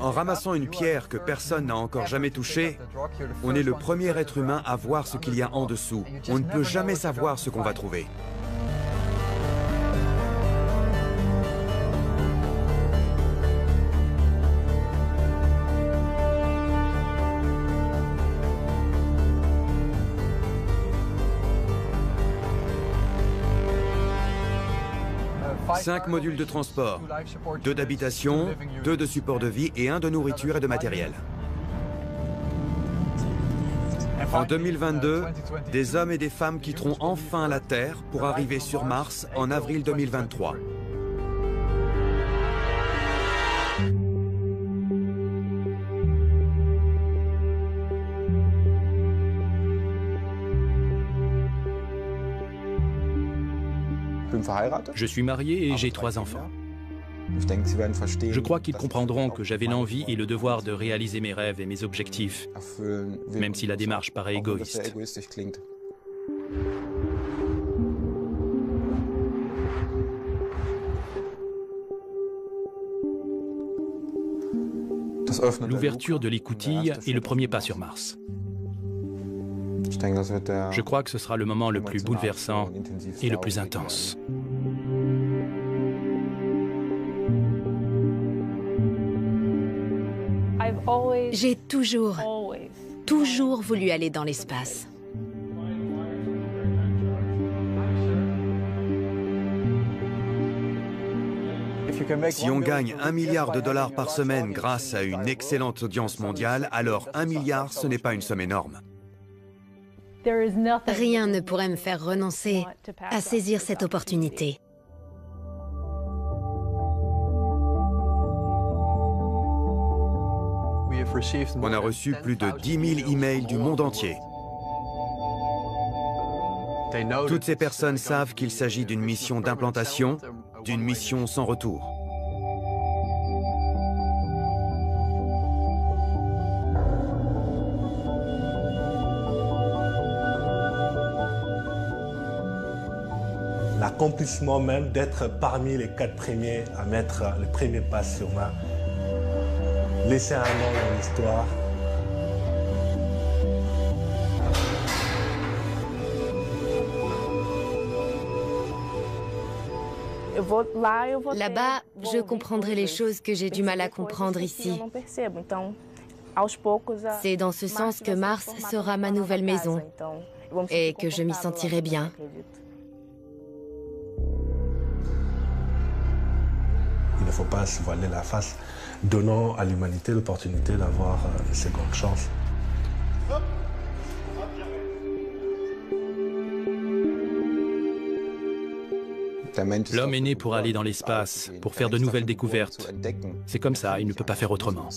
En ramassant une pierre que personne n'a encore jamais touchée, on est le premier être humain à voir ce qu'il y a en dessous. On ne peut jamais savoir ce qu'on va trouver. Cinq modules de transport, 2 d'habitation, 2 de support de vie et 1 de nourriture et de matériel. En 2022, des hommes et des femmes quitteront enfin la Terre pour arriver sur Mars en avril 2023. Je suis marié et j'ai 3 enfants. Je crois qu'ils comprendront que j'avais l'envie et le devoir de réaliser mes rêves et mes objectifs, même si la démarche paraît égoïste. L'ouverture de l'écoutille est le premier pas sur Mars. Je crois que ce sera le moment le plus bouleversant et le plus intense. J'ai toujours voulu aller dans l'espace. Si on gagne $1 milliard par semaine grâce à une excellente audience mondiale, alors 1 milliard, ce n'est pas une somme énorme. Rien ne pourrait me faire renoncer à saisir cette opportunité. On a reçu plus de 10 000 emails du monde entier. Toutes ces personnes savent qu'il s'agit d'une mission d'implantation, d'une mission sans retour. L'accomplissement même d'être parmi les 4 premiers à mettre le premier pas sur Mars, laisser un nom dans l'histoire. Là-bas, je comprendrai les choses que j'ai du mal à comprendre ici. C'est dans ce sens que Mars sera ma nouvelle maison et que je m'y sentirai bien. Il ne faut pas se voiler la face. Donnons à l'humanité l'opportunité d'avoir une seconde chance. L'homme est né pour aller dans l'espace, pour faire de nouvelles découvertes. C'est comme ça, il ne peut pas faire autrement.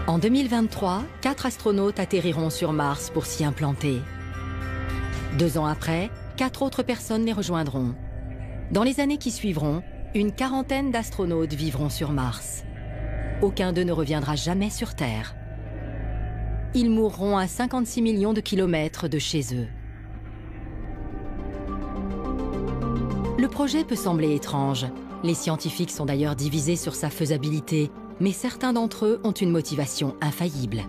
En 2023, 4 astronautes atterriront sur Mars pour s'y implanter. 2 ans après, 4 autres personnes les rejoindront. Dans les années qui suivront, une quarantaine d'astronautes vivront sur Mars. Aucun d'eux ne reviendra jamais sur Terre. Ils mourront à 56 millions de kilomètres de chez eux. Le projet peut sembler étrange. Les scientifiques sont d'ailleurs divisés sur sa faisabilité, mais certains d'entre eux ont une motivation infaillible.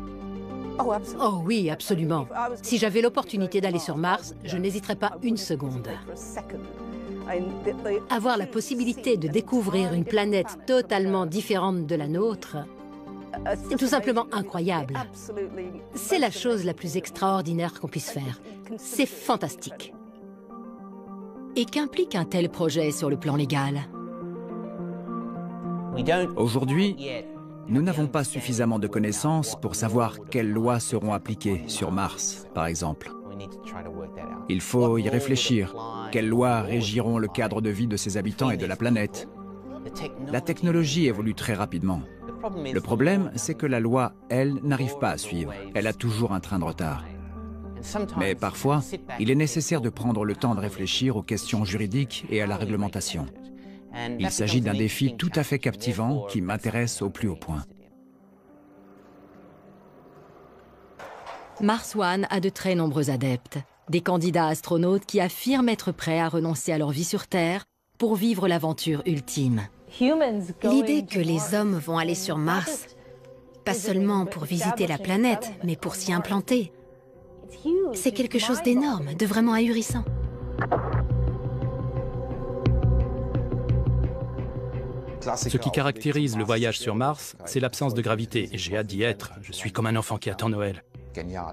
Oh oui, absolument. Si j'avais l'opportunité d'aller sur Mars, je n'hésiterais pas une seconde. Avoir la possibilité de découvrir une planète totalement différente de la nôtre, c'est tout simplement incroyable. C'est la chose la plus extraordinaire qu'on puisse faire. C'est fantastique. Et qu'implique un tel projet sur le plan légal ? Aujourd'hui, Nous n'avons pas suffisamment de connaissances pour savoir quelles lois seront appliquées sur Mars, par exemple. Il faut y réfléchir. Quelles lois régiront le cadre de vie de ses habitants et de la planète? La technologie évolue très rapidement. Le problème, c'est que la loi, elle, n'arrive pas à suivre. Elle a toujours un train de retard. Mais parfois, il est nécessaire de prendre le temps de réfléchir aux questions juridiques et à la réglementation. Il s'agit d'un défi tout à fait captivant qui m'intéresse au plus haut point. Mars One a de très nombreux adeptes, des candidats astronautes qui affirment être prêts à renoncer à leur vie sur Terre pour vivre l'aventure ultime. L'idée que les hommes vont aller sur Mars, pas seulement pour visiter la planète, mais pour s'y implanter, c'est quelque chose d'énorme, de vraiment ahurissant. Ce qui caractérise le voyage sur Mars, c'est l'absence de gravité. Et j'ai hâte d'y être. Je suis comme un enfant qui attend Noël.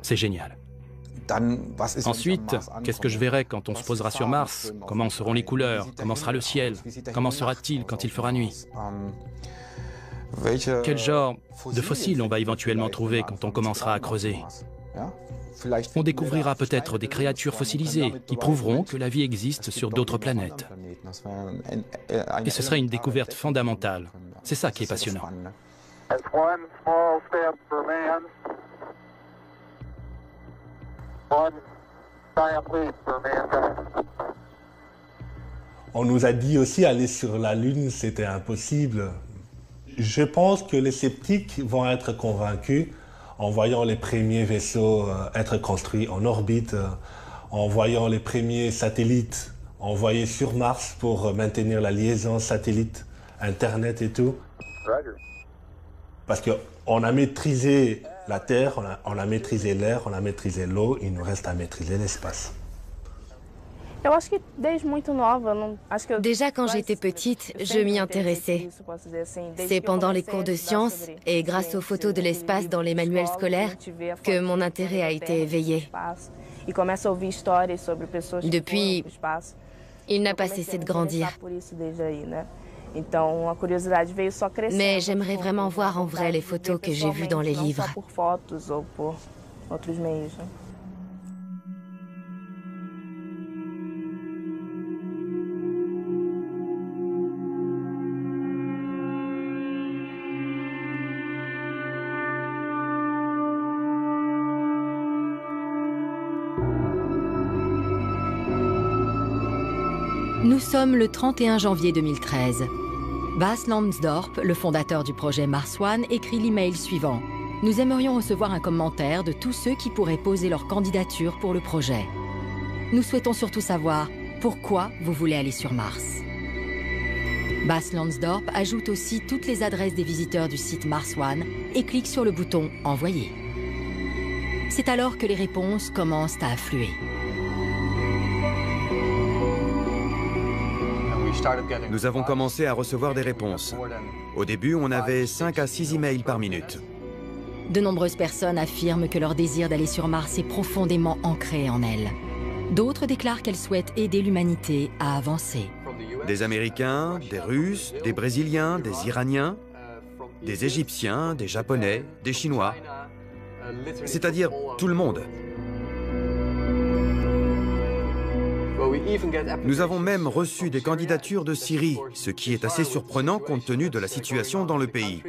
C'est génial. Ensuite, qu'est-ce que je verrai quand on se posera sur Mars? Comment seront les couleurs? Comment sera le ciel? Comment sera-t-il quand il fera nuit? Quel genre de fossiles on va éventuellement trouver quand on commencera à creuser? On découvrira peut-être des créatures fossilisées qui prouveront que la vie existe sur d'autres planètes. Et ce serait une découverte fondamentale. C'est ça qui est passionnant. On nous a dit aussi aller sur la Lune, c'était impossible. Je pense que les sceptiques vont être convaincus en voyant les premiers vaisseaux être construits en orbite, en voyant les premiers satellites envoyés sur Mars pour maintenir la liaison satellite, Internet et tout. Parce qu'on a maîtrisé la Terre, on a maîtrisé l'air, on a maîtrisé l'eau, il nous reste à maîtriser l'espace. Déjà quand j'étais petite, je m'y intéressais. C'est pendant les cours de sciences et grâce aux photos de l'espace dans les manuels scolaires que mon intérêt a été éveillé. Depuis, il n'a pas cessé de grandir. Mais j'aimerais vraiment voir en vrai les photos que j'ai vues dans les livres. Nous sommes le 31 janvier 2013. Bas Lansdorp, le fondateur du projet Mars One, écrit l'email suivant. Nous aimerions recevoir un commentaire de tous ceux qui pourraient poser leur candidature pour le projet. Nous souhaitons surtout savoir pourquoi vous voulez aller sur Mars. Bas Lansdorp ajoute aussi toutes les adresses des visiteurs du site Mars One et clique sur le bouton « Envoyer ». C'est alors que les réponses commencent à affluer. Nous avons commencé à recevoir des réponses. Au début, on avait 5 à 6 emails par minute. De nombreuses personnes affirment que leur désir d'aller sur Mars est profondément ancré en elles. D'autres déclarent qu'elles souhaitent aider l'humanité à avancer. Des Américains, des Russes, des Brésiliens, des Iraniens, des Égyptiens, des Japonais, des Chinois. C'est-à-dire tout le monde. Nous avons même reçu des candidatures de Syrie, ce qui est assez surprenant compte tenu de la situation dans le pays.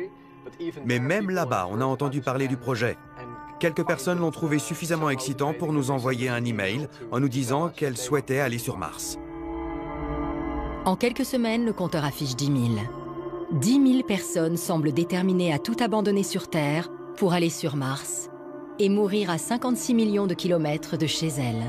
Mais même là-bas, on a entendu parler du projet. Quelques personnes l'ont trouvé suffisamment excitant pour nous envoyer un email en nous disant qu'elles souhaitaient aller sur Mars. En quelques semaines, le compteur affiche 10 000. 10 000 personnes semblent déterminées à tout abandonner sur Terre pour aller sur Mars et mourir à 56 millions de kilomètres de chez elles.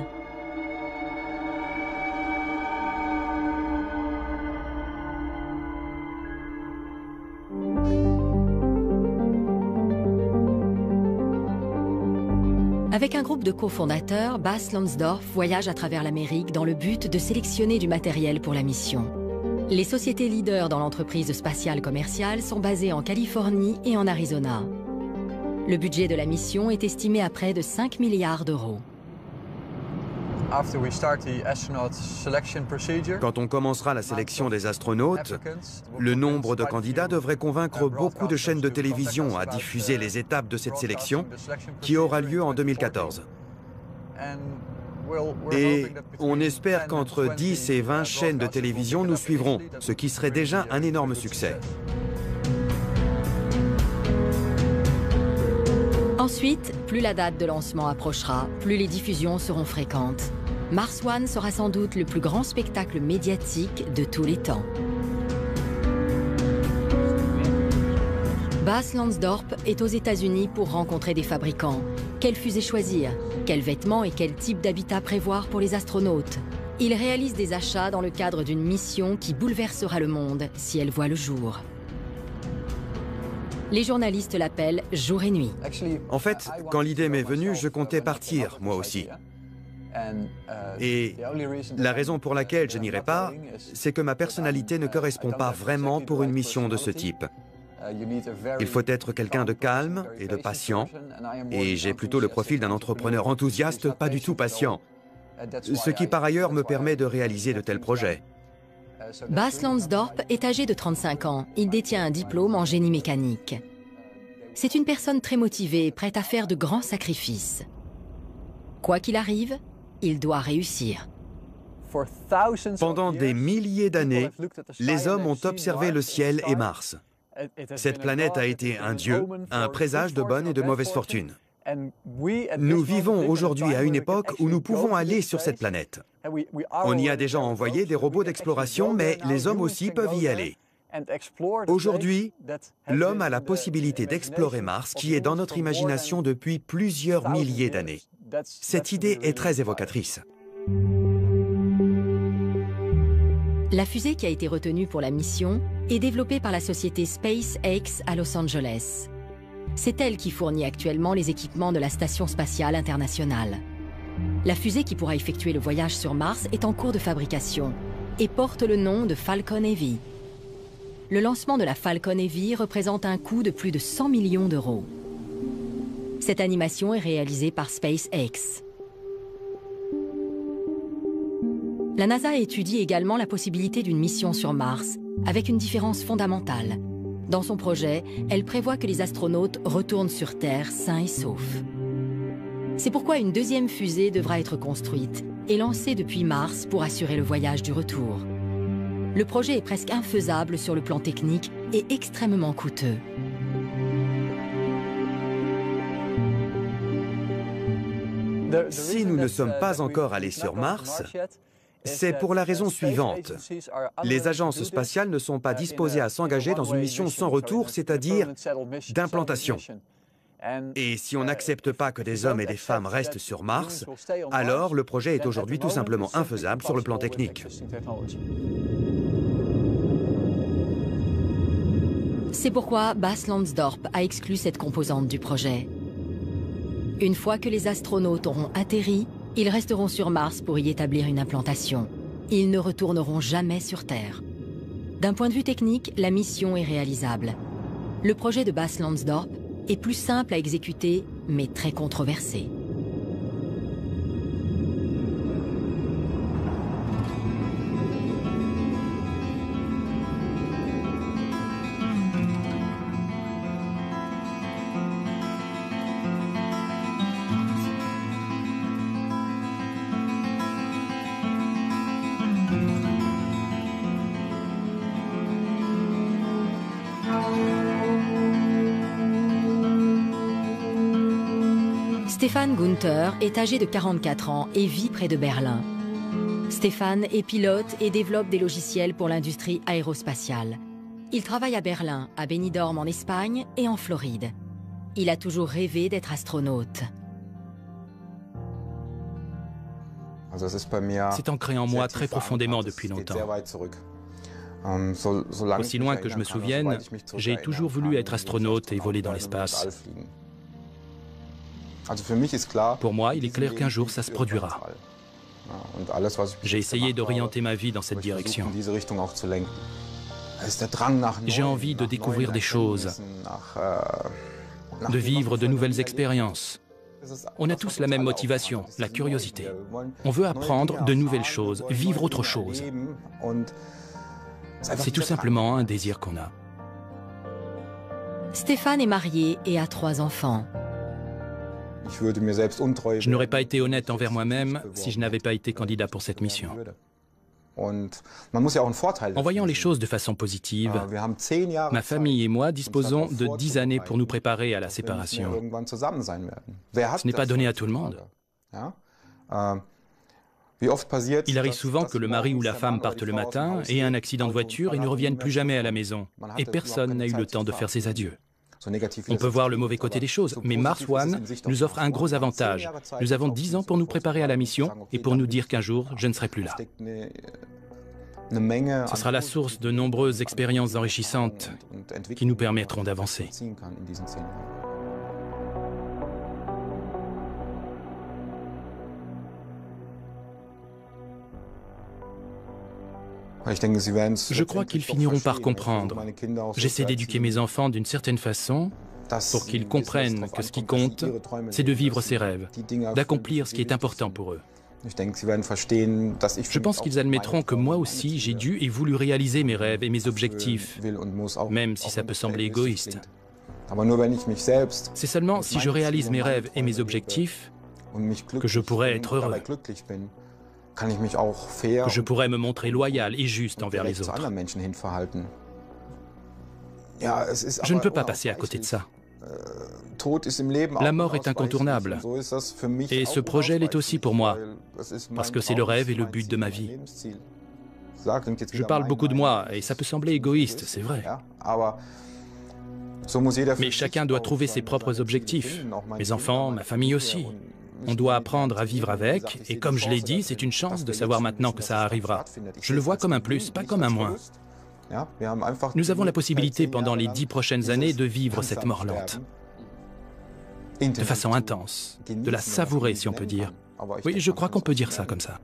Avec un groupe de cofondateurs, Bas Lansdorp voyage à travers l'Amérique dans le but de sélectionner du matériel pour la mission. Les sociétés leaders dans l'entreprise spatiale commerciale sont basées en Californie et en Arizona. Le budget de la mission est estimé à près de 5 milliards d'euros. Quand on commencera la sélection des astronautes, le nombre de candidats devrait convaincre beaucoup de chaînes de télévision à diffuser les étapes de cette sélection qui aura lieu en 2014. Et on espère qu'entre 10 et 20 chaînes de télévision nous suivront, ce qui serait déjà un énorme succès. Ensuite, plus la date de lancement approchera, plus les diffusions seront fréquentes. Mars One sera sans doute le plus grand spectacle médiatique de tous les temps. Bas Lansdorp est aux États-Unis pour rencontrer des fabricants. Quelle fusée choisir? Quels vêtements et quel type d'habitat prévoir pour les astronautes? Il réalise des achats dans le cadre d'une mission qui bouleversera le monde si elle voit le jour. Les journalistes l'appellent jour et nuit. En fait, quand l'idée m'est venue, je comptais partir, moi aussi. Et la raison pour laquelle je n'irai pas, c'est que ma personnalité ne correspond pas vraiment pour une mission de ce type. Il faut être quelqu'un de calme et de patient, et j'ai plutôt le profil d'un entrepreneur enthousiaste, pas du tout patient. Ce qui par ailleurs me permet de réaliser de tels projets. Bas Lansdorp est âgé de 35 ans. Il détient un diplôme en génie mécanique. C'est une personne très motivée et prête à faire de grands sacrifices. Quoi qu'il arrive, il doit réussir. Pendant des milliers d'années, les hommes ont observé le ciel et Mars. Cette planète a été un dieu, un présage de bonne et de mauvaise fortune. Nous vivons aujourd'hui à une époque où nous pouvons aller sur cette planète. On y a déjà envoyé des robots d'exploration, mais les hommes aussi peuvent y aller. Aujourd'hui, l'homme a la possibilité d'explorer Mars, qui est dans notre imagination depuis plusieurs milliers d'années. Cette idée est très évocatrice. La fusée qui a été retenue pour la mission est développée par la société SpaceX à Los Angeles. C'est elle qui fournit actuellement les équipements de la Station spatiale internationale. La fusée qui pourra effectuer le voyage sur Mars est en cours de fabrication et porte le nom de Falcon Heavy. Le lancement de la Falcon Heavy représente un coût de plus de 100 millions d'euros. Cette animation est réalisée par SpaceX. La NASA étudie également la possibilité d'une mission sur Mars, avec une différence fondamentale. Dans son projet, elle prévoit que les astronautes retournent sur Terre sains et saufs. C'est pourquoi une deuxième fusée devra être construite et lancée depuis Mars pour assurer le voyage du retour. Le projet est presque infaisable sur le plan technique et extrêmement coûteux. Si nous ne sommes pas encore allés sur Mars, c'est pour la raison suivante. Les agences spatiales ne sont pas disposées à s'engager dans une mission sans retour, c'est-à-dire d'implantation. Et si on n'accepte pas que des hommes et des femmes restent sur Mars, alors le projet est aujourd'hui tout simplement infaisable sur le plan technique. C'est pourquoi Bas Lansdorp a exclu cette composante du projet. Une fois que les astronautes auront atterri, ils resteront sur Mars pour y établir une implantation. Ils ne retourneront jamais sur Terre. D'un point de vue technique, la mission est réalisable. Le projet de Bas Lansdorp est plus simple à exécuter, mais très controversé. Stefan Günther est âgé de 44 ans et vit près de Berlin. Stefan est pilote et développe des logiciels pour l'industrie aérospatiale. Il travaille à Berlin, à Benidorm en Espagne et en Floride. Il a toujours rêvé d'être astronaute. C'est ancré en moi très profondément depuis longtemps. Aussi loin que je me souvienne, j'ai toujours voulu être astronaute et voler dans l'espace. Pour moi, il est clair qu'un jour, ça se produira. J'ai essayé d'orienter ma vie dans cette direction. J'ai envie de découvrir des choses, de vivre de nouvelles expériences. On a tous la même motivation, la curiosité. On veut apprendre de nouvelles choses, vivre autre chose. C'est tout simplement un désir qu'on a. Stéphane est marié et a 3 enfants. Je n'aurais pas été honnête envers moi-même si je n'avais pas été candidat pour cette mission. En voyant les choses de façon positive, ma famille et moi disposons de 10 années pour nous préparer à la séparation. Ce n'est pas donné à tout le monde. Il arrive souvent que le mari ou la femme partent le matin, ait un accident de voiture et ne reviennent plus jamais à la maison. Et personne n'a eu le temps de faire ses adieux. On peut voir le mauvais côté des choses, mais Mars One nous offre un gros avantage. Nous avons 10 ans pour nous préparer à la mission et pour nous dire qu'un jour, je ne serai plus là. Ce sera la source de nombreuses expériences enrichissantes qui nous permettront d'avancer. Je crois qu'ils finiront par comprendre. J'essaie d'éduquer mes enfants d'une certaine façon pour qu'ils comprennent que ce qui compte, c'est de vivre ses rêves, d'accomplir ce qui est important pour eux. Je pense qu'ils admettront que moi aussi, j'ai dû et voulu réaliser mes rêves et mes objectifs, même si ça peut sembler égoïste. C'est seulement si je réalise mes rêves et mes objectifs que je pourrai être heureux, que je pourrai me montrer loyal et juste envers les autres. Je ne peux pas passer à côté de ça. La mort est incontournable. Et ce projet l'est aussi pour moi, parce que c'est le rêve et le but de ma vie. Je parle beaucoup de moi, et ça peut sembler égoïste, c'est vrai. Mais chacun doit trouver ses propres objectifs. Mes enfants, ma famille aussi. On doit apprendre à vivre avec, et comme je l'ai dit, c'est une chance de savoir maintenant que ça arrivera. Je le vois comme un plus, pas comme un moins. Nous avons la possibilité pendant les 10 prochaines années de vivre cette mort lente. De façon intense, de la savourer si on peut dire. Oui, je crois qu'on peut dire ça comme ça.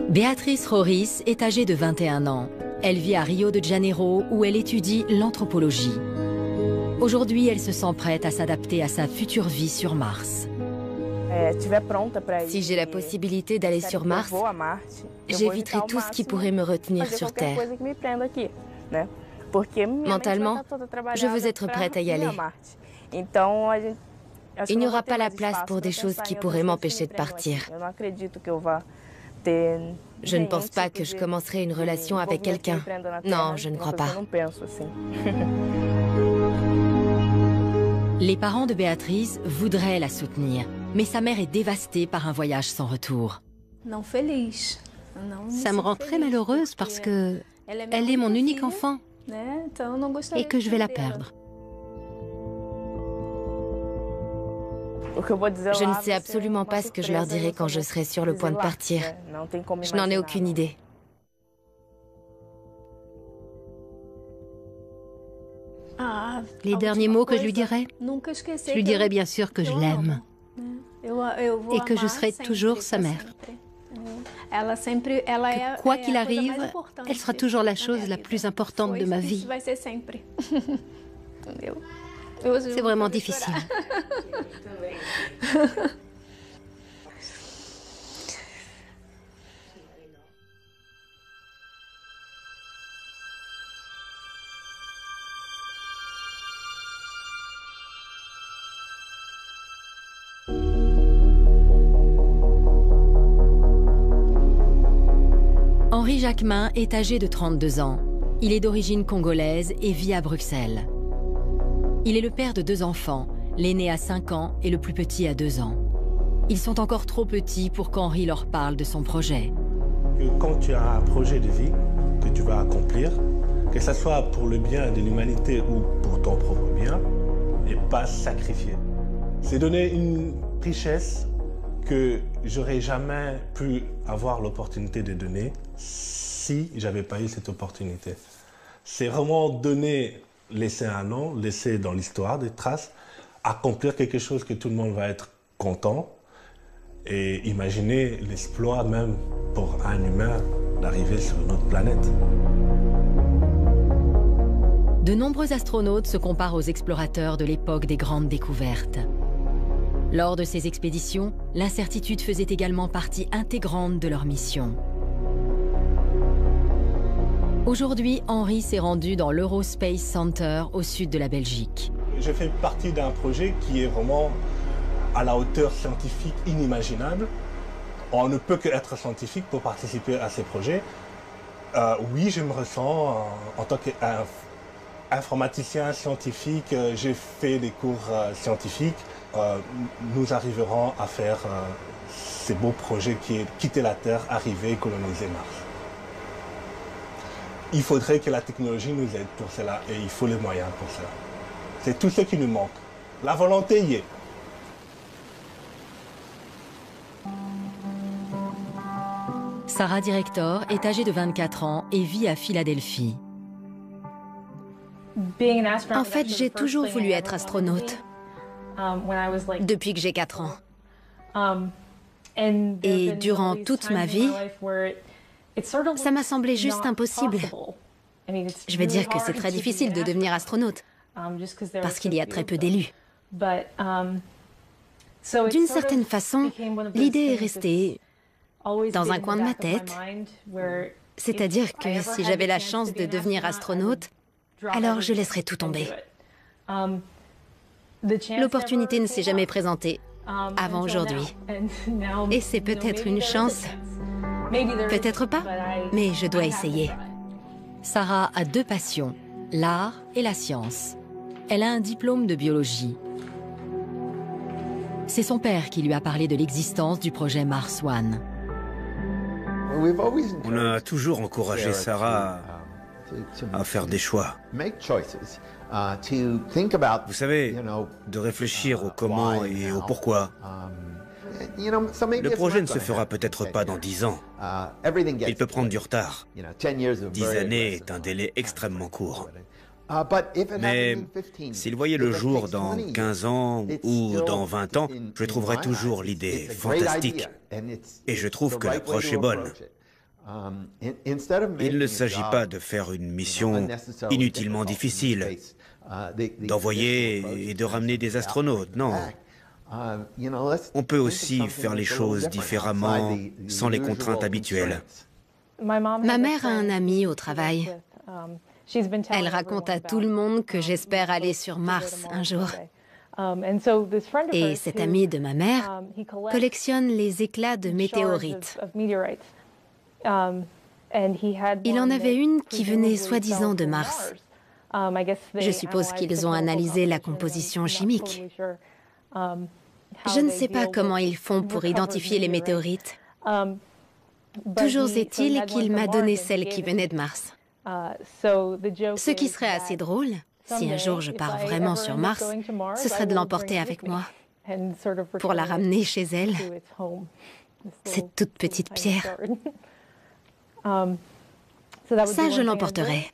Béatrice Roriz est âgée de 21 ans. Elle vit à Rio de Janeiro où elle étudie l'anthropologie. Aujourd'hui, elle se sent prête à s'adapter à sa future vie sur Mars. Si j'ai la possibilité d'aller sur Mars, j'éviterai tout ce qui pourrait me retenir sur Terre. Mentalement, je veux être prête à y aller. Il n'y aura pas la place pour des choses qui pourraient m'empêcher de partir. Je ne pense pas que je commencerai une relation avec quelqu'un. Non, je ne crois pas. Les parents de Béatrice voudraient la soutenir, mais sa mère est dévastée par un voyage sans retour. Ça me rend très malheureuse parce que elle est mon unique enfant et que je vais la perdre. Je ne sais absolument pas ce que je leur dirai quand je serai sur le point de partir. Je n'en ai aucune idée. Les derniers mots que je lui dirai bien sûr que je l'aime et que je serai toujours sa mère. Que quoi qu'il arrive, elle sera toujours la chose la plus importante de ma vie. C'est vraiment difficile. Henri Jacquemin est âgé de 32 ans. Il est d'origine congolaise et vit à Bruxelles. Il est le père de 2 enfants, l'aîné a 5 ans et le plus petit a 2 ans. Ils sont encore trop petits pour qu'Henri leur parle de son projet. Quand tu as un projet de vie que tu vas accomplir, que ce soit pour le bien de l'humanité ou pour ton propre bien, n'est pas sacrifié. C'est donner une richesse que j'aurais jamais pu avoir l'opportunité de donner si j'avais pas eu cette opportunité. C'est vraiment donner, laisser un nom, laisser dans l'histoire des traces, accomplir quelque chose que tout le monde va être content Et imaginez l'exploit même pour un humain d'arriver sur une autre planète. De nombreux astronautes se comparent aux explorateurs de l'époque des grandes découvertes. Lors de ces expéditions, l'incertitude faisait également partie intégrante de leur mission. Aujourd'hui, Henri s'est rendu dans l'Eurospace Center au sud de la Belgique. Je fais partie d'un projet qui est vraiment à la hauteur scientifique inimaginable. On ne peut qu'être scientifique pour participer à ces projets. Oui, je me ressens en tant qu'informaticien scientifique, j'ai fait des cours scientifiques. Nous arriverons à faire ces beaux projets qui est quitter la Terre, arriver et coloniser Mars. Il faudrait que la technologie nous aide pour cela et il faut les moyens pour cela. C'est tout ce qui nous manque. La volonté y est. Sarah Director est âgée de 24 ans et vit à Philadelphie. En fait, j'ai toujours voulu être astronaute, depuis que j'ai 4 ans. Et durant toute ma vie, ça m'a semblé juste impossible. Je veux dire que c'est très difficile de devenir astronaute, parce qu'il y a très peu d'élus. D'une certaine façon, l'idée est restée dans un coin de ma tête, c'est-à-dire que si j'avais la chance de devenir astronaute, alors je laisserais tout tomber. L'opportunité ne s'est jamais présentée avant aujourd'hui. Et c'est peut-être une chance, peut-être pas, mais je dois essayer. Sarah a 2 passions, l'art et la science. Elle a un diplôme de biologie. C'est son père qui lui a parlé de l'existence du projet Mars One. On a toujours encouragé Sarah à faire des choix. Vous savez, de réfléchir au comment et au pourquoi. Le projet ne se fera peut-être pas dans 10 ans. Il peut prendre du retard. 10 années est un délai extrêmement court. Mais s'il voyait le jour dans 15 ans ou dans 20 ans, je trouverai toujours l'idée fantastique. Et je trouve que l'approche est bonne. Il ne s'agit pas de faire une mission inutilement difficile, d'envoyer et de ramener des astronautes, non. On peut aussi faire les choses différemment, sans les contraintes habituelles. Ma mère a un ami au travail. Elle raconte à tout le monde que j'espère aller sur Mars un jour. Et cet ami de ma mère collectionne les éclats de météorites. Il en avait une qui venait soi-disant de Mars. Je suppose qu'ils ont analysé la composition chimique. Je ne sais pas comment ils font pour identifier les météorites. Toujours est-il qu'il m'a donné celle qui venait de Mars. Ce qui serait assez drôle, si un jour je pars vraiment sur Mars, ce serait de l'emporter avec moi, pour la ramener chez elle, cette toute petite pierre. Ça, je l'emporterai.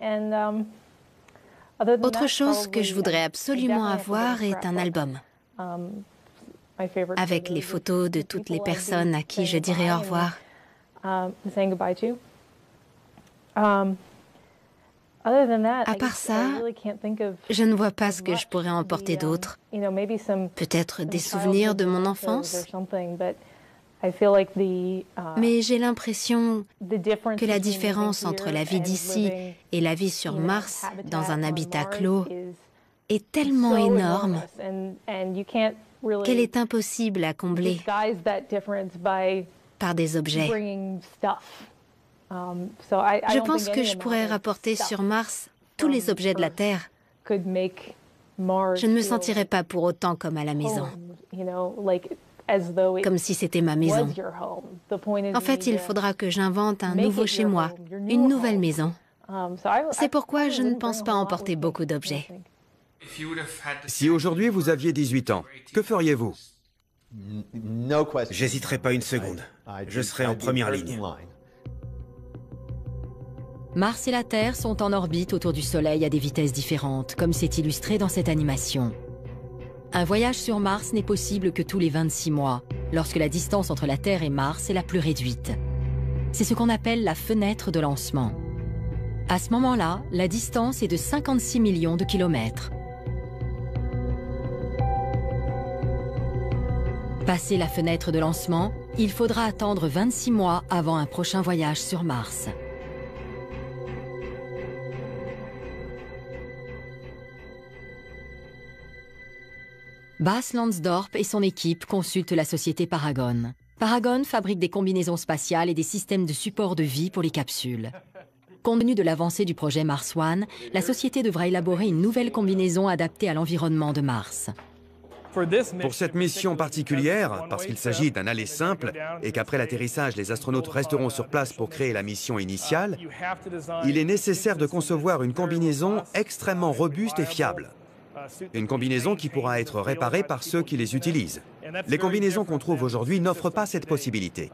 Autre chose que je voudrais absolument avoir est un album, avec les photos de toutes les personnes à qui je dirai au revoir. À part ça, je ne vois pas ce que je pourrais emporter d'autre. Peut-être des souvenirs de mon enfance. Mais j'ai l'impression que la différence entre la vie d'ici et la vie sur Mars, dans un habitat clos, est tellement énorme qu'elle est impossible à combler par des objets. Je pense que je pourrais rapporter sur Mars tous les objets de la Terre. Je ne me sentirais pas pour autant comme à la maison, comme si c'était ma maison. En fait, il faudra que j'invente un nouveau chez moi, une nouvelle maison. C'est pourquoi je ne pense pas emporter beaucoup d'objets. Si aujourd'hui vous aviez 18 ans, que feriez-vous? J'hésiterai pas une seconde. Je serai en première ligne. Mars et la Terre sont en orbite autour du Soleil à des vitesses différentes, comme c'est illustré dans cette animation. Un voyage sur Mars n'est possible que tous les 26 mois, lorsque la distance entre la Terre et Mars est la plus réduite. C'est ce qu'on appelle la fenêtre de lancement. À ce moment-là, la distance est de 56 millions de kilomètres. Passé la fenêtre de lancement, il faudra attendre 26 mois avant un prochain voyage sur Mars. Bas Lansdorp et son équipe consultent la société Paragon. Paragon fabrique des combinaisons spatiales et des systèmes de support de vie pour les capsules. Compte tenu de l'avancée du projet Mars One, la société devra élaborer une nouvelle combinaison adaptée à l'environnement de Mars. Pour cette mission particulière, parce qu'il s'agit d'un aller simple et qu'après l'atterrissage, les astronautes resteront sur place pour créer la mission initiale, il est nécessaire de concevoir une combinaison extrêmement robuste et fiable. Une combinaison qui pourra être réparée par ceux qui les utilisent. Les combinaisons qu'on trouve aujourd'hui n'offrent pas cette possibilité.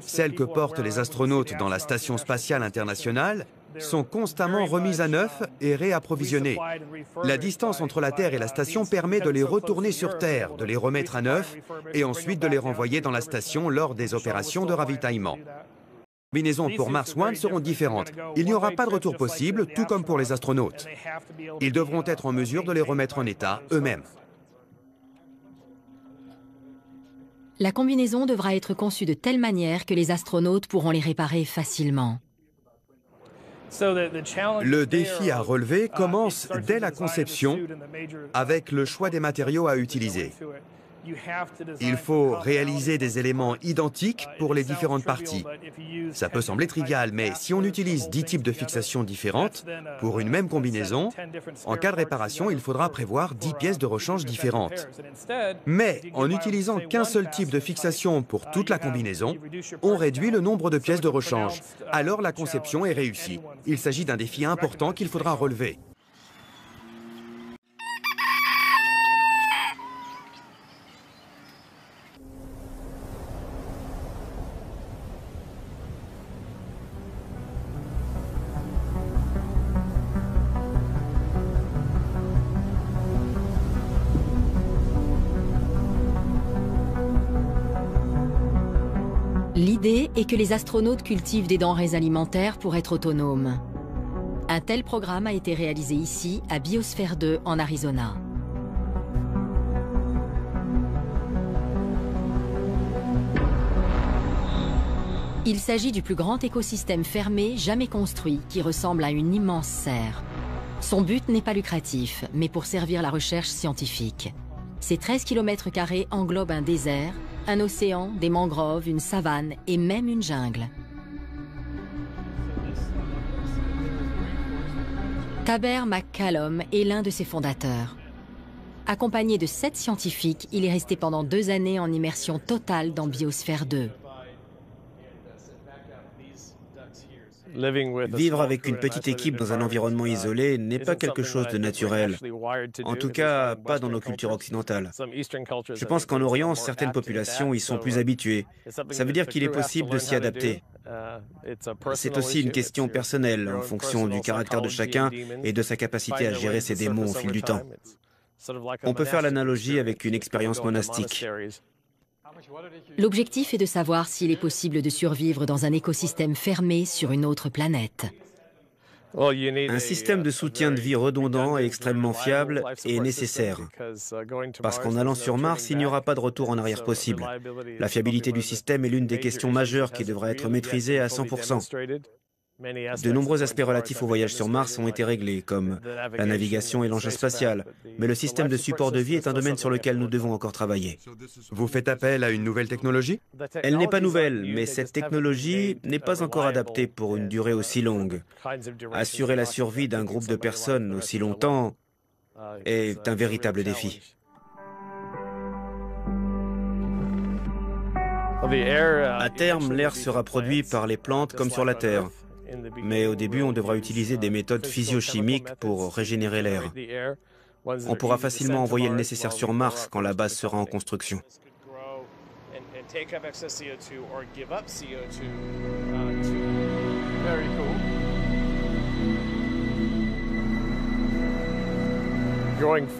Celles que portent les astronautes dans la Station spatiale internationale sont constamment remises à neuf et réapprovisionnées. La distance entre la Terre et la station permet de les retourner sur Terre, de les remettre à neuf et ensuite de les renvoyer dans la station lors des opérations de ravitaillement. Les combinaisons pour Mars One seront différentes. Il n'y aura pas de retour possible, tout comme pour les astronautes. Ils devront être en mesure de les remettre en état eux-mêmes. La combinaison devra être conçue de telle manière que les astronautes pourront les réparer facilement. Le défi à relever commence dès la conception avec le choix des matériaux à utiliser. Il faut réaliser des éléments identiques pour les différentes parties. Ça peut sembler trivial, mais si on utilise 10 types de fixations différentes pour une même combinaison, en cas de réparation, il faudra prévoir 10 pièces de rechange différentes. Mais en n'utilisant qu'un seul type de fixation pour toute la combinaison, on réduit le nombre de pièces de rechange. Alors la conception est réussie. Il s'agit d'un défi important qu'il faudra relever. L'idée est que les astronautes cultivent des denrées alimentaires pour être autonomes. Un tel programme a été réalisé ici, à Biosphère 2, en Arizona. Il s'agit du plus grand écosystème fermé jamais construit, qui ressemble à une immense serre. Son but n'est pas lucratif, mais pour servir la recherche scientifique. Ces 13 km² englobent un désert, un océan, des mangroves, une savane et même une jungle. Taber McCallum est l'un de ses fondateurs. Accompagné de 7 scientifiques, il est resté pendant 2 années en immersion totale dans Biosphère 2. Vivre avec une petite équipe dans un environnement isolé n'est pas quelque chose de naturel. En tout cas, pas dans nos cultures occidentales. Je pense qu'en Orient, certaines populations y sont plus habituées. Ça veut dire qu'il est possible de s'y adapter. C'est aussi une question personnelle, en fonction du caractère de chacun et de sa capacité à gérer ses démons au fil du temps. On peut faire l'analogie avec une expérience monastique. L'objectif est de savoir s'il est possible de survivre dans un écosystème fermé sur une autre planète. Un système de soutien de vie redondant et extrêmement fiable est nécessaire. Parce qu'en allant sur Mars, il n'y aura pas de retour en arrière possible. La fiabilité du système est l'une des questions majeures qui devra être maîtrisée à 100%. De nombreux aspects relatifs au voyage sur Mars ont été réglés, comme la navigation et l'engin spatial. Mais le système de support de vie est un domaine sur lequel nous devons encore travailler. Vous faites appel à une nouvelle technologie? Elle n'est pas nouvelle, mais cette technologie n'est pas encore adaptée pour une durée aussi longue. Assurer la survie d'un groupe de personnes aussi longtemps est un véritable défi. À terme, l'air sera produit par les plantes comme sur la Terre. Mais au début, on devra utiliser des méthodes physiochimiques pour régénérer l'air. On pourra facilement envoyer le nécessaire sur Mars quand la base sera en construction.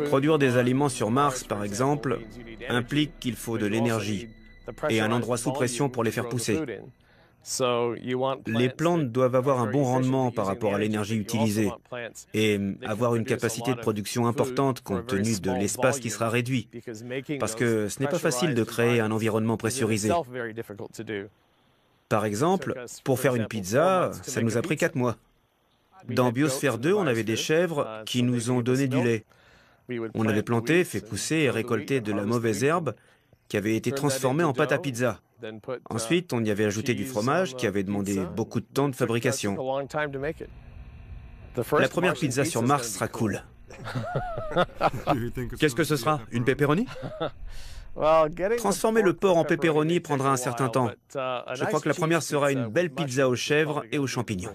Produire des aliments sur Mars, par exemple, implique qu'il faut de l'énergie. et un endroit sous pression pour les faire pousser. Les plantes doivent avoir un bon rendement par rapport à l'énergie utilisée et avoir une capacité de production importante compte tenu de l'espace qui sera réduit, parce que ce n'est pas facile de créer un environnement pressurisé. Par exemple, pour faire une pizza, ça nous a pris 4 mois. Dans Biosphère 2, on avait des chèvres qui nous ont donné du lait. On avait planté, fait pousser et récolté de la mauvaise herbe qui avait été transformée en pâte à pizza. Ensuite, on y avait ajouté du fromage qui avait demandé beaucoup de temps de fabrication. La première pizza sur Mars sera cool. Qu'est-ce que ce sera? Une pepperoni? Transformer le porc en pepperoni prendra un certain temps. Je crois que la première sera une belle pizza aux chèvres et aux champignons.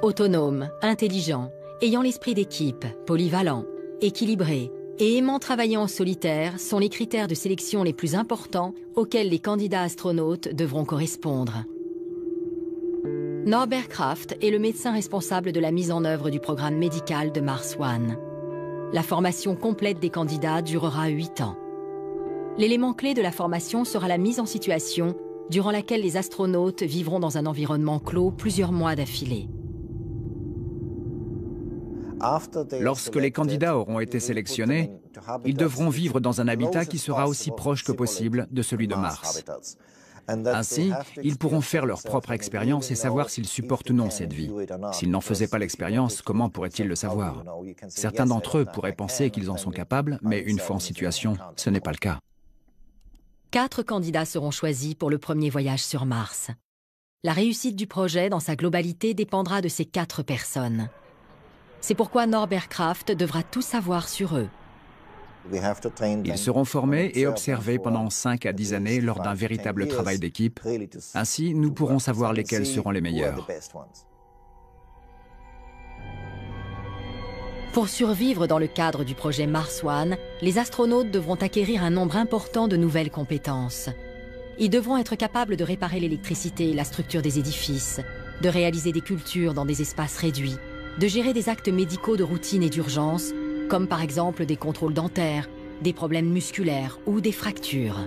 Autonome, intelligent, ayant l'esprit d'équipe, polyvalent, équilibré et aimant travailler en solitaire sont les critères de sélection les plus importants auxquels les candidats astronautes devront correspondre. Norbert Kraft est le médecin responsable de la mise en œuvre du programme médical de Mars One. La formation complète des candidats durera 8 ans. L'élément clé de la formation sera la mise en situation durant laquelle les astronautes vivront dans un environnement clos plusieurs mois d'affilée. Lorsque les candidats auront été sélectionnés, ils devront vivre dans un habitat qui sera aussi proche que possible de celui de Mars. Ainsi, ils pourront faire leur propre expérience et savoir s'ils supportent ou non cette vie. S'ils n'en faisaient pas l'expérience, comment pourraient-ils le savoir? Certains d'entre eux pourraient penser qu'ils en sont capables, mais une fois en situation, ce n'est pas le cas. 4 candidats seront choisis pour le premier voyage sur Mars. La réussite du projet dans sa globalité dépendra de ces 4 personnes. C'est pourquoi Norbert Kraft devra tout savoir sur eux. Ils seront formés et observés pendant 5 à 10 années lors d'un véritable travail d'équipe. Ainsi, nous pourrons savoir lesquels seront les meilleurs. Pour survivre dans le cadre du projet Mars One, les astronautes devront acquérir un nombre important de nouvelles compétences. Ils devront être capables de réparer l'électricité et la structure des édifices, de réaliser des cultures dans des espaces réduits, de gérer des actes médicaux de routine et d'urgence, comme par exemple des contrôles dentaires, des problèmes musculaires ou des fractures.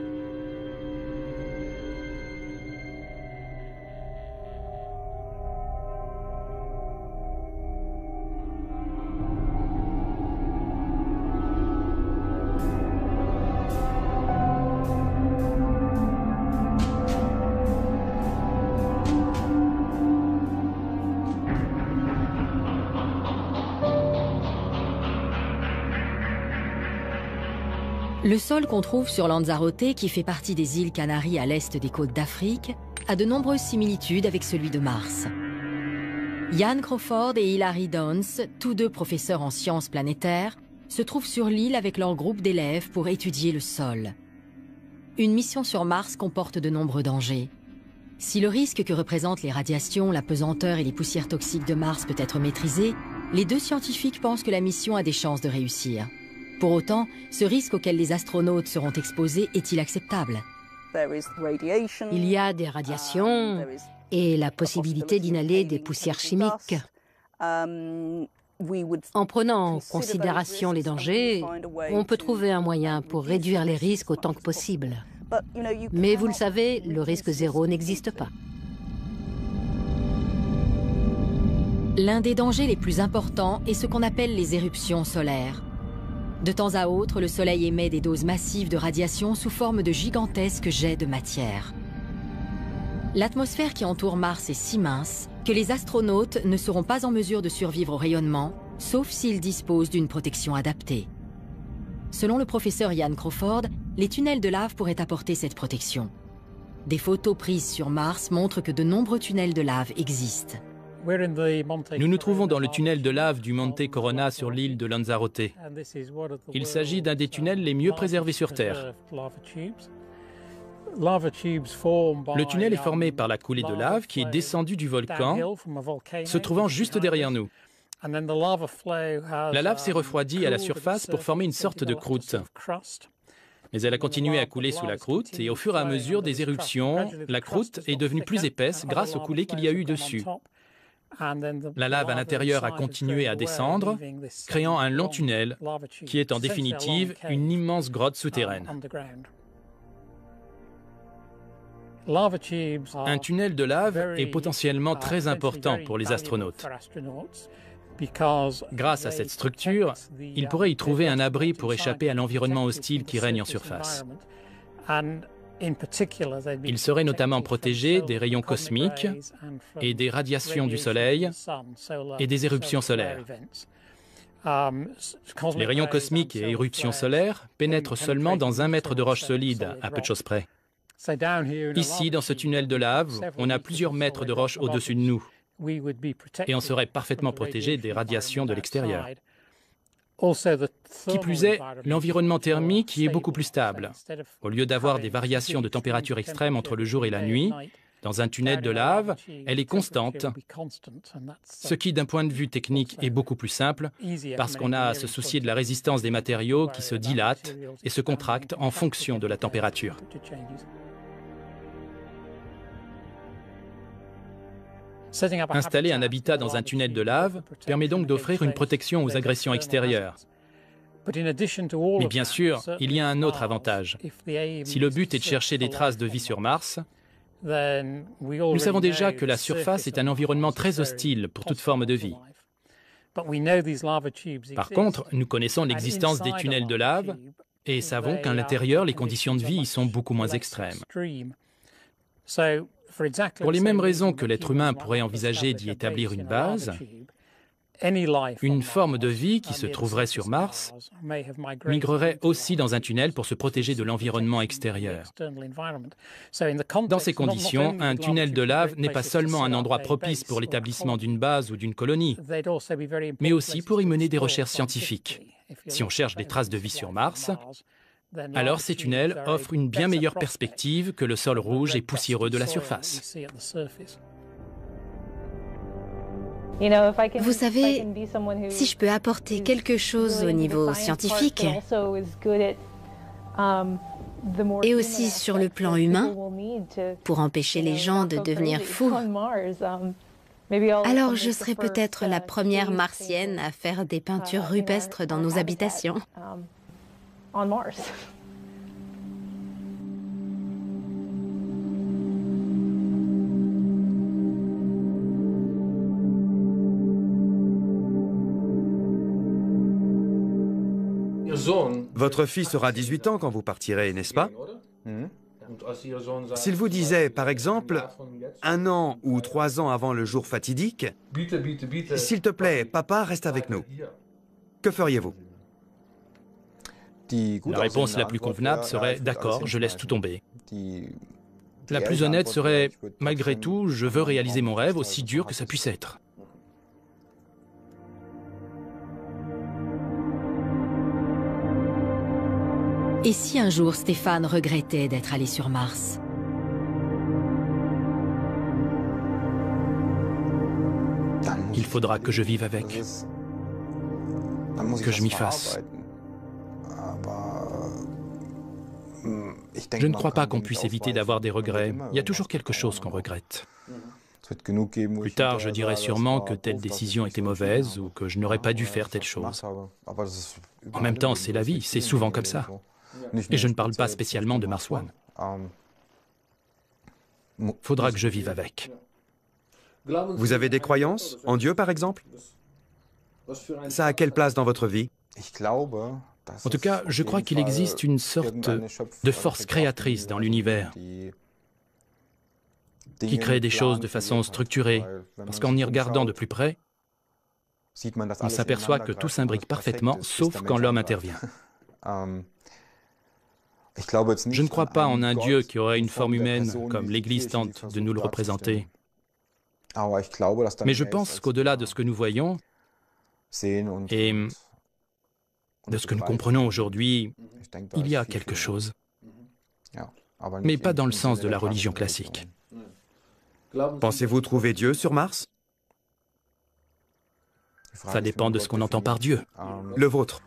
Le sol qu'on trouve sur Lanzarote, qui fait partie des îles Canaries à l'est des côtes d'Afrique, a de nombreuses similitudes avec celui de Mars. Ian Crawford et Hilary Downs, tous deux professeurs en sciences planétaires, se trouvent sur l'île avec leur groupe d'élèves pour étudier le sol. Une mission sur Mars comporte de nombreux dangers. Si le risque que représentent les radiations, la pesanteur et les poussières toxiques de Mars peut être maîtrisé, les 2 scientifiques pensent que la mission a des chances de réussir. Pour autant, ce risque auquel les astronautes seront exposés est-il acceptable? Il y a des radiations et la possibilité d'inhaler des poussières chimiques. En prenant en considération les dangers, on peut trouver un moyen pour réduire les risques autant que possible. Mais vous le savez, le risque zéro n'existe pas. L'un des dangers les plus importants est ce qu'on appelle les éruptions solaires. De temps à autre, le Soleil émet des doses massives de radiation sous forme de gigantesques jets de matière. L'atmosphère qui entoure Mars est si mince que les astronautes ne seront pas en mesure de survivre au rayonnement, sauf s'ils disposent d'une protection adaptée. Selon le professeur Ian Crawford, les tunnels de lave pourraient apporter cette protection. Des photos prises sur Mars montrent que de nombreux tunnels de lave existent. Nous nous trouvons dans le tunnel de lave du Monte Corona sur l'île de Lanzarote. Il s'agit d'un des tunnels les mieux préservés sur Terre. Le tunnel est formé par la coulée de lave qui est descendue du volcan, se trouvant juste derrière nous. La lave s'est refroidie à la surface pour former une sorte de croûte. Mais elle a continué à couler sous la croûte et au fur et à mesure des éruptions, la croûte est devenue plus épaisse grâce aux coulées qu'il y a eu dessus. La lave à l'intérieur a continué à descendre, créant un long tunnel qui est en définitive une immense grotte souterraine. Un tunnel de lave est potentiellement très important pour les astronautes. Grâce à cette structure, ils pourraient y trouver un abri pour échapper à l'environnement hostile qui règne en surface. Ils seraient notamment protégés des rayons cosmiques et des radiations du Soleil et des éruptions solaires. Les rayons cosmiques et éruptions solaires pénètrent seulement dans 1 mètre de roche solide, à peu de choses près. Ici, dans ce tunnel de lave, on a plusieurs mètres de roche au-dessus de nous, et on serait parfaitement protégé des radiations de l'extérieur. Qui plus est, l'environnement thermique y est beaucoup plus stable. Au lieu d'avoir des variations de température extrêmes entre le jour et la nuit, dans un tunnel de lave, elle est constante, ce qui, d'un point de vue technique, est beaucoup plus simple, parce qu'on a à se soucier de la résistance des matériaux qui se dilatent et se contractent en fonction de la température. Installer un habitat dans un tunnel de lave permet donc d'offrir une protection aux agressions extérieures. Mais bien sûr, il y a un autre avantage. Si le but est de chercher des traces de vie sur Mars, nous savons déjà que la surface est un environnement très hostile pour toute forme de vie. Par contre, nous connaissons l'existence des tunnels de lave et savons qu'à l'intérieur, les conditions de vie y sont beaucoup moins extrêmes. Pour les mêmes raisons que l'être humain pourrait envisager d'y établir une base, une forme de vie qui se trouverait sur Mars migrerait aussi dans un tunnel pour se protéger de l'environnement extérieur. Dans ces conditions, un tunnel de lave n'est pas seulement un endroit propice pour l'établissement d'une base ou d'une colonie, mais aussi pour y mener des recherches scientifiques. Si on cherche des traces de vie sur Mars, alors ces tunnels offrent une bien meilleure perspective que le sol rouge et poussiéreux de la surface. Vous savez, si je peux apporter quelque chose au niveau scientifique et aussi sur le plan humain, pour empêcher les gens de devenir fous, alors je serai peut-être la première martienne à faire des peintures rupestres dans nos habitations. Votre fils aura 18 ans quand vous partirez, n'est-ce pas? S'il vous disait, par exemple, 1 an ou 3 ans avant le jour fatidique, « S'il te plaît, papa, reste avec nous », que feriez-vous? La réponse la plus convenable serait « D'accord, je laisse tout tomber ». La plus honnête serait « Malgré tout, je veux réaliser mon rêve, aussi dur que ça puisse être ». Et si un jour Stéphane regrettait d'être allé sur Mars? Il faudra que je vive avec, que je m'y fasse. Je ne crois pas qu'on puisse éviter d'avoir des regrets. Il y a toujours quelque chose qu'on regrette. Plus tard, je dirai sûrement que telle décision était mauvaise ou que je n'aurais pas dû faire telle chose. En même temps, c'est la vie, c'est souvent comme ça. Et je ne parle pas spécialement de Mars One. Faudra que je vive avec. Vous avez des croyances? En Dieu, par exemple? Ça a quelle place dans votre vie? En tout cas, je crois qu'il existe une sorte de force créatrice dans l'univers qui crée des choses de façon structurée, parce qu'en y regardant de plus près, on s'aperçoit que tout s'imbrique parfaitement, sauf quand l'homme intervient. Je ne crois pas en un Dieu qui aurait une forme humaine, comme l'Église tente de nous le représenter. Mais je pense qu'au-delà de ce que nous voyons et de ce que nous comprenons aujourd'hui, il y a quelque chose. Mais pas dans le sens de la religion classique. Pensez-vous trouver Dieu sur Mars? Ça dépend de ce qu'on entend par Dieu. Le vôtre.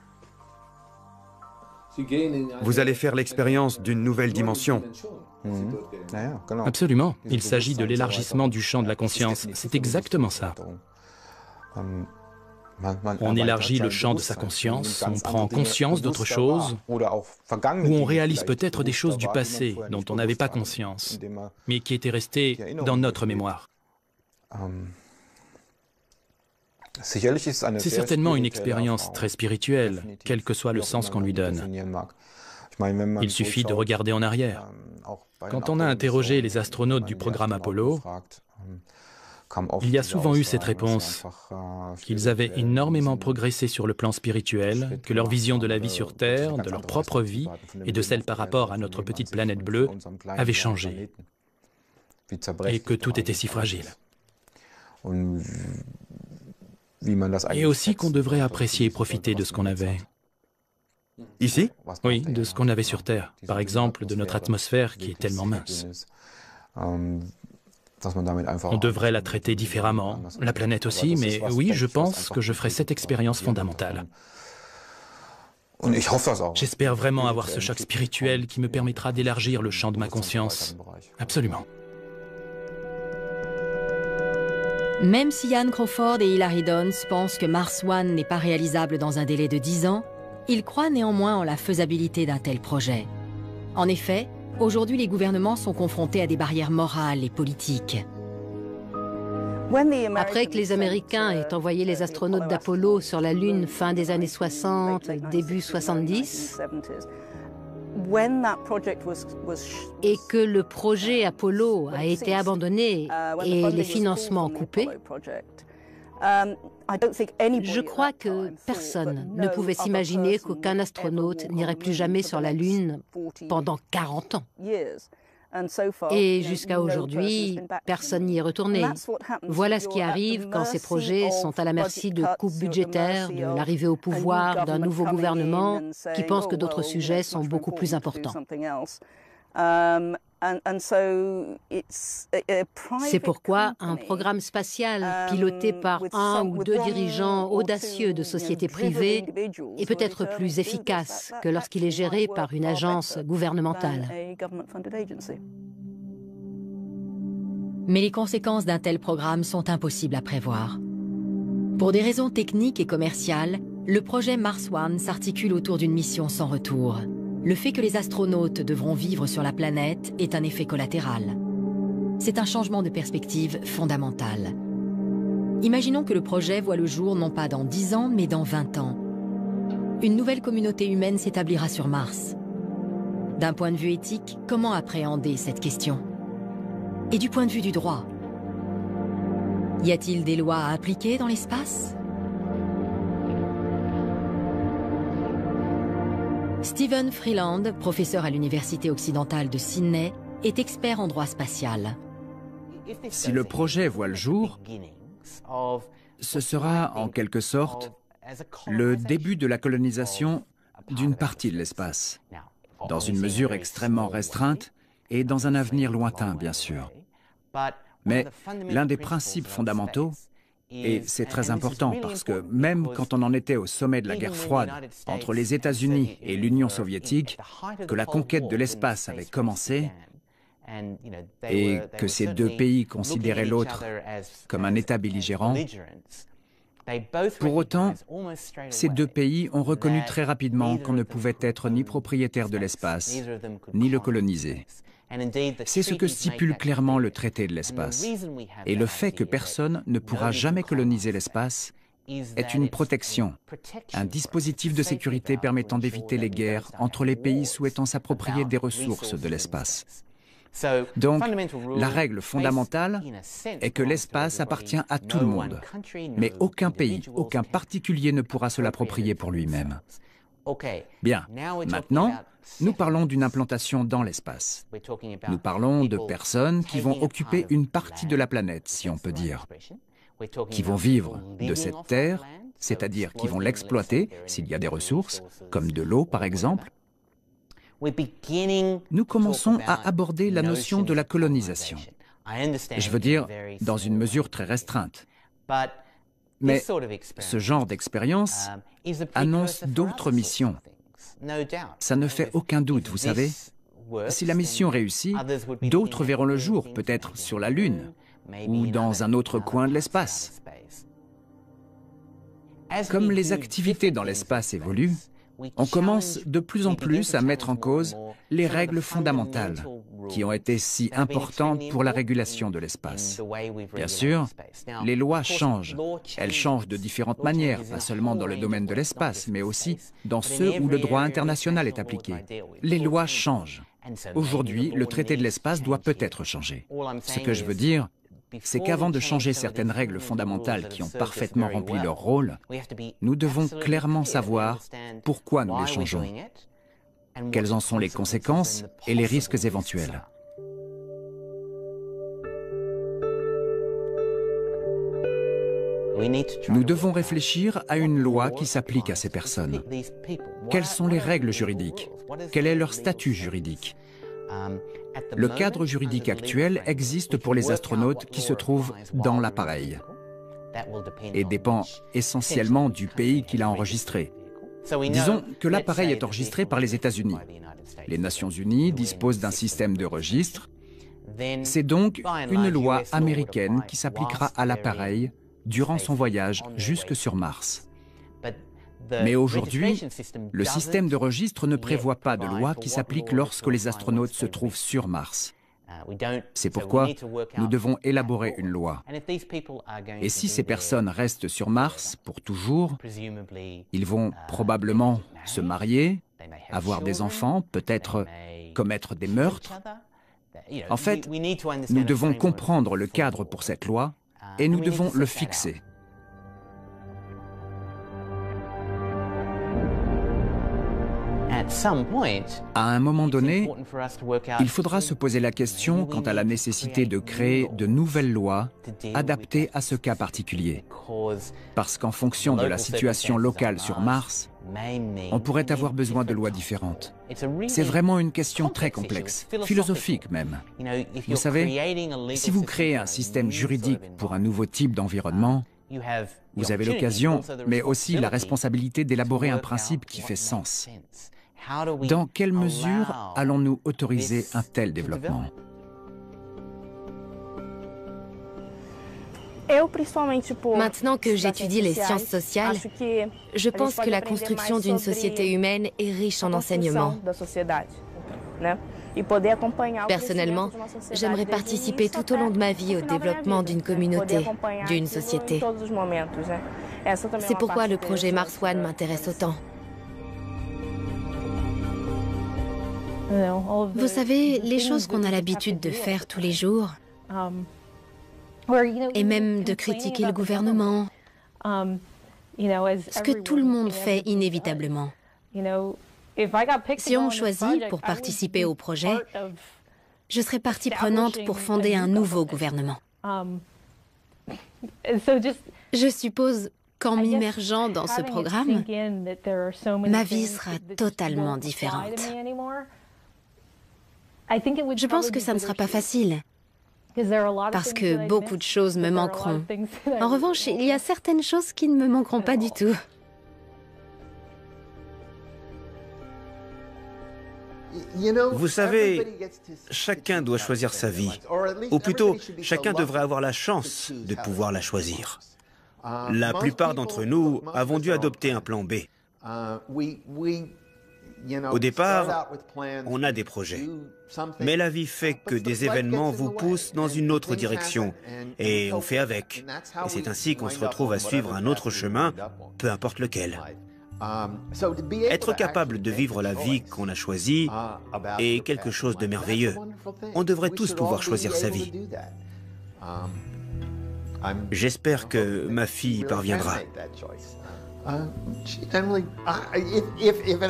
Vous allez faire l'expérience d'une nouvelle dimension. Absolument. Il s'agit de l'élargissement du champ de la conscience. C'est exactement ça. On élargit le champ de sa conscience, on prend conscience d'autre chose, ou on réalise peut-être des choses du passé dont on n'avait pas conscience, mais qui étaient restées dans notre mémoire. C'est certainement une expérience très spirituelle, quel que soit le sens qu'on lui donne. Il suffit de regarder en arrière. Quand on a interrogé les astronautes du programme Apollo, il y a souvent eu cette réponse, qu'ils avaient énormément progressé sur le plan spirituel, que leur vision de la vie sur Terre, de leur propre vie et de celle par rapport à notre petite planète bleue avait changé, et que tout était si fragile. Et aussi qu'on devrait apprécier et profiter de ce qu'on avait. Ici? Oui, de ce qu'on avait sur Terre. Par exemple, de notre atmosphère qui est tellement mince. On devrait la traiter différemment, la planète aussi, mais oui, je pense que je ferai cette expérience fondamentale. J'espère vraiment avoir ce choc spirituel qui me permettra d'élargir le champ de ma conscience. Absolument. Même si Ian Crawford et Hilary Dons pensent que Mars One n'est pas réalisable dans un délai de 10 ans, ils croient néanmoins en la faisabilité d'un tel projet. En effet, aujourd'hui, les gouvernements sont confrontés à des barrières morales et politiques. Après que les Américains aient envoyé les astronautes d'Apollo sur la Lune fin des années 60, début 70, et que le projet Apollo a été abandonné et les financements coupés, je crois que personne ne pouvait s'imaginer qu'aucun astronaute n'irait plus jamais sur la Lune pendant 40 ans. Et jusqu'à aujourd'hui, personne n'y est retourné. Voilà ce qui arrive quand ces projets sont à la merci de coupes budgétaires, de l'arrivée au pouvoir d'un nouveau gouvernement qui pense que d'autres sujets sont beaucoup plus importants. C'est pourquoi un programme spatial piloté par un ou deux dirigeants audacieux de sociétés privées est peut-être plus efficace que lorsqu'il est géré par une agence gouvernementale. Mais les conséquences d'un tel programme sont impossibles à prévoir. Pour des raisons techniques et commerciales, le projet Mars One s'articule autour d'une mission sans retour. Le fait que les astronautes devront vivre sur la planète est un effet collatéral. C'est un changement de perspective fondamental. Imaginons que le projet voit le jour non pas dans 10 ans, mais dans 20 ans. Une nouvelle communauté humaine s'établira sur Mars. D'un point de vue éthique, comment appréhender cette question? Et du point de vue du droit, y a-t-il des lois à appliquer dans l'espace? Stephen Freeland, professeur à l'Université occidentale de Sydney, est expert en droit spatial. Si le projet voit le jour, ce sera en quelque sorte le début de la colonisation d'une partie de l'espace, dans une mesure extrêmement restreinte et dans un avenir lointain, bien sûr. Mais l'un des principes fondamentaux, et c'est très important parce que même quand on en était au sommet de la guerre froide entre les États-Unis et l'Union soviétique, que la conquête de l'espace avait commencé et que ces deux pays considéraient l'autre comme un État belligérant, pour autant, ces deux pays ont reconnu très rapidement qu'on ne pouvait être ni propriétaire de l'espace, ni le coloniser. C'est ce que stipule clairement le traité de l'espace. Et le fait que personne ne pourra jamais coloniser l'espace est une protection, un dispositif de sécurité permettant d'éviter les guerres entre les pays souhaitant s'approprier des ressources de l'espace. Donc, la règle fondamentale est que l'espace appartient à tout le monde, mais aucun pays, aucun particulier ne pourra se l'approprier pour lui-même. Bien, maintenant, nous parlons d'une implantation dans l'espace. Nous parlons de personnes qui vont occuper une partie de la planète, si on peut dire, qui vont vivre de cette terre, c'est-à-dire qui vont l'exploiter, s'il y a des ressources, comme de l'eau par exemple. Nous commençons à aborder la notion de la colonisation. Je veux dire, dans une mesure très restreinte. Mais ce genre d'expérience annonce d'autres missions. Ça ne fait aucun doute, vous savez. Si la mission réussit, d'autres verront le jour, peut-être sur la Lune ou dans un autre coin de l'espace. Comme les activités dans l'espace évoluent, on commence de plus en plus à mettre en cause les règles fondamentales qui ont été si importantes pour la régulation de l'espace. Bien sûr, les lois changent. Elles changent de différentes manières, pas seulement dans le domaine de l'espace, mais aussi dans ceux où le droit international est appliqué. Les lois changent. Aujourd'hui, le traité de l'espace doit peut-être changer. Ce que je veux dire, c'est qu'avant de changer certaines règles fondamentales qui ont parfaitement rempli leur rôle, nous devons clairement savoir pourquoi nous les changeons, quelles en sont les conséquences et les risques éventuels. Nous devons réfléchir à une loi qui s'applique à ces personnes. Quelles sont les règles juridiques? Quel est leur statut juridique? Le cadre juridique actuel existe pour les astronautes qui se trouvent dans l'appareil et dépend essentiellement du pays qui l'a enregistré. Disons que l'appareil est enregistré par les États-Unis. Les Nations Unies disposent d'un système de registre. C'est donc une loi américaine qui s'appliquera à l'appareil durant son voyage jusque sur Mars. Mais aujourd'hui, le système de registre ne prévoit pas de loi qui s'applique lorsque les astronautes se trouvent sur Mars. C'est pourquoi nous devons élaborer une loi. Et si ces personnes restent sur Mars pour toujours, ils vont probablement se marier, avoir des enfants, peut-être commettre des meurtres. En fait, nous devons comprendre le cadre pour cette loi et nous devons le fixer. À un moment donné, il faudra se poser la question quant à la nécessité de créer de nouvelles lois adaptées à ce cas particulier. Parce qu'en fonction de la situation locale sur Mars, on pourrait avoir besoin de lois différentes. C'est vraiment une question très complexe, philosophique même. Vous savez, si vous créez un système juridique pour un nouveau type d'environnement, vous avez l'occasion, mais aussi la responsabilité d'élaborer un principe qui fait sens. Dans quelle mesure allons-nous autoriser un tel développement? Maintenant que j'étudie les sciences sociales, je pense que la construction d'une société humaine est riche en enseignements. Personnellement, j'aimerais participer tout au long de ma vie au développement d'une communauté, d'une société. C'est pourquoi le projet Mars One m'intéresse autant. Vous savez, les choses qu'on a l'habitude de faire tous les jours, et même de critiquer le gouvernement, ce que tout le monde fait inévitablement. Si on me choisit pour participer au projet, je serai partie prenante pour fonder un nouveau gouvernement. Je suppose qu'en m'immergeant dans ce programme, ma vie sera totalement différente. Je pense que ça ne sera pas facile, parce que beaucoup de choses me manqueront. En revanche, il y a certaines choses qui ne me manqueront pas du tout. Vous savez, chacun doit choisir sa vie. Ou plutôt, chacun devrait avoir la chance de pouvoir la choisir. La plupart d'entre nous avons dû adopter un plan B. Au départ, on a des projets. Mais la vie fait que des événements vous poussent dans une autre direction. Et on fait avec. Et c'est ainsi qu'on se retrouve à suivre un autre chemin, peu importe lequel. Être capable de vivre la vie qu'on a choisie est quelque chose de merveilleux. On devrait tous pouvoir choisir sa vie. J'espère que ma fille y parviendra.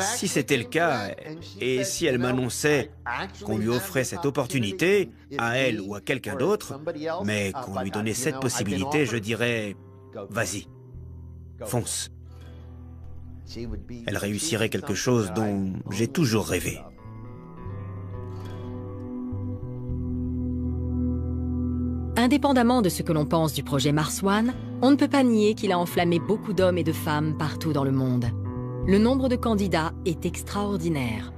Si c'était le cas, et si elle m'annonçait qu'on lui offrait cette opportunité, à elle ou à quelqu'un d'autre, mais qu'on lui donnait cette possibilité, je dirais, vas-y, fonce. Elle réussirait quelque chose dont j'ai toujours rêvé. Indépendamment de ce que l'on pense du projet Mars One, on ne peut pas nier qu'il a enflammé beaucoup d'hommes et de femmes partout dans le monde. Le nombre de candidats est extraordinaire.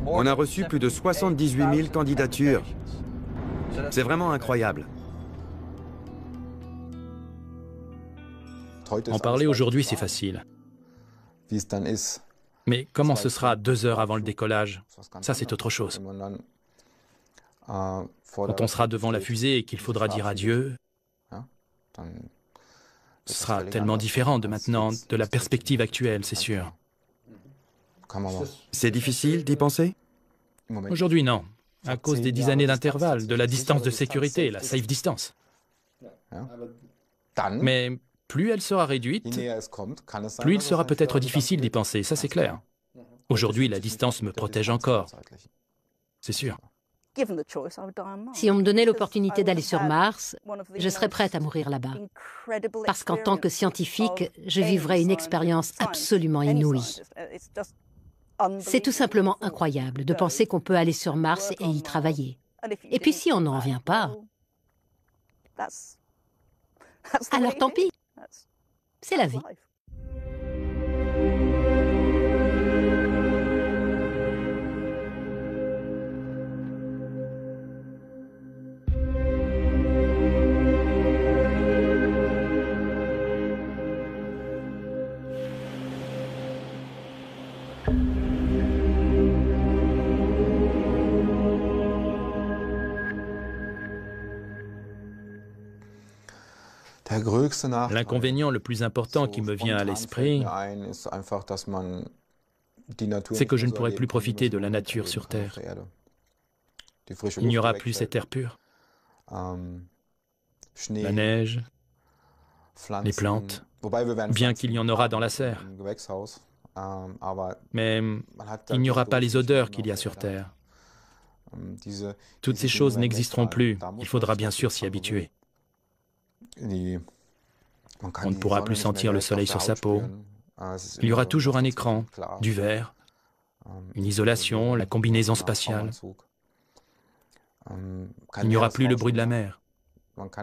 On a reçu plus de 78 000 candidatures. C'est vraiment incroyable. En parler aujourd'hui, c'est facile. Mais comment ce sera 2 heures avant le décollage? Ça, c'est autre chose. Quand on sera devant la fusée et qu'il faudra dire adieu, ce sera tellement différent de maintenant, de la perspective actuelle, c'est sûr. C'est difficile d'y penser? Aujourd'hui, non. À cause des 10 années d'intervalle, de la distance de sécurité, la safe distance. Mais plus elle sera réduite, plus il sera peut-être difficile d'y penser, ça c'est clair. Aujourd'hui, la distance me protège encore. C'est sûr. Si on me donnait l'opportunité d'aller sur Mars, je serais prête à mourir là-bas. Parce qu'en tant que scientifique, je vivrais une expérience absolument inouïe. C'est tout simplement incroyable de penser qu'on peut aller sur Mars et y travailler. Et puis si on n'en vient pas, alors tant pis. C'est la vie. L'inconvénient le plus important qui me vient à l'esprit, c'est que je ne pourrai plus profiter de la nature sur Terre. Il n'y aura plus cet air pur. La neige, les plantes, bien qu'il y en aura dans la serre. Mais il n'y aura pas les odeurs qu'il y a sur Terre. Toutes ces choses n'existeront plus. Il faudra bien sûr s'y habituer. On ne pourra plus sentir le soleil sur sa peau. Il y aura toujours un écran, du verre, une isolation, la combinaison spatiale. Il n'y aura plus le bruit de la mer.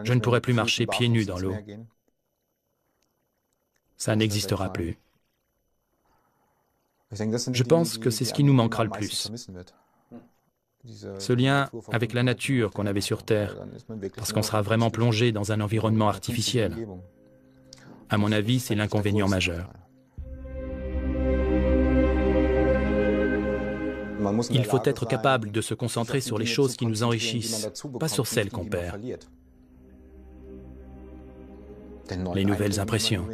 Je ne pourrai plus marcher pieds nus dans l'eau. Ça n'existera plus. Je pense que c'est ce qui nous manquera le plus. Ce lien avec la nature qu'on avait sur Terre, parce qu'on sera vraiment plongé dans un environnement artificiel. À mon avis, c'est l'inconvénient majeur. Il faut être capable de se concentrer sur les choses qui nous enrichissent, pas sur celles qu'on perd. Les nouvelles impressions,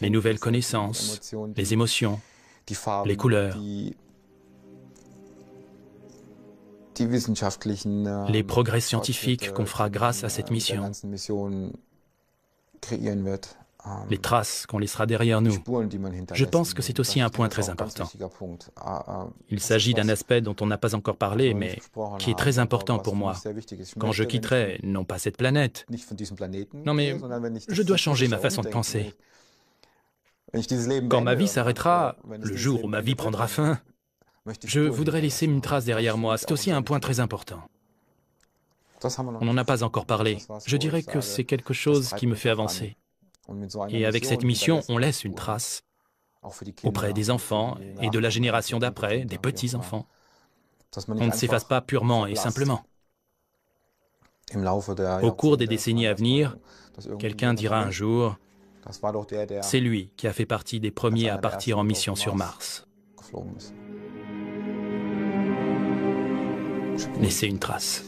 les nouvelles connaissances, les émotions, les couleurs, les progrès scientifiques qu'on fera grâce à cette mission, les traces qu'on laissera derrière nous. Je pense que c'est aussi un point très important. Il s'agit d'un aspect dont on n'a pas encore parlé, mais qui est très important pour moi. Quand je quitterai, non pas cette planète, non mais je dois changer ma façon de penser. Quand ma vie s'arrêtera, le jour où ma vie prendra fin, je voudrais laisser une trace derrière moi. C'est aussi un point très important. On n'en a pas encore parlé. Je dirais que c'est quelque chose qui me fait avancer. Et avec cette mission, on laisse une trace auprès des enfants et de la génération d'après, des petits-enfants. On ne s'efface pas purement et simplement. Au cours des décennies à venir, quelqu'un dira un jour, c'est lui qui a fait partie des premiers à partir en mission sur Mars. Laisser une trace.